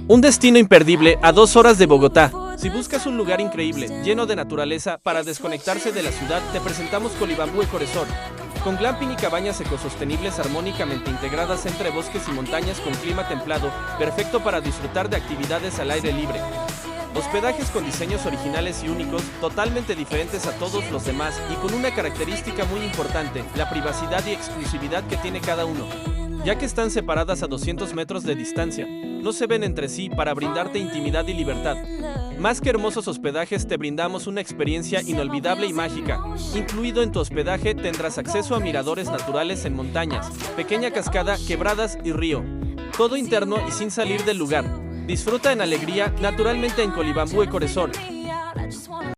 Un destino imperdible a 2 horas de Bogotá. Si buscas un lugar increíble, lleno de naturaleza, para desconectarse de la ciudad, te presentamos Colibambú Eco Resort. Con glamping y cabañas ecosostenibles armónicamente integradas entre bosques y montañas con clima templado, perfecto para disfrutar de actividades al aire libre. Hospedajes con diseños originales y únicos, totalmente diferentes a todos los demás y con una característica muy importante, la privacidad y exclusividad que tiene cada uno. Ya que están separadas a 200 metros de distancia, no se ven entre sí para brindarte intimidad y libertad. Más que hermosos hospedajes, te brindamos una experiencia inolvidable y mágica. Incluido en tu hospedaje tendrás acceso a miradores naturales en montañas, pequeña cascada, quebradas y río. Todo interno y sin salir del lugar. Disfruta en alegría, naturalmente en Colibambú Eco Resort.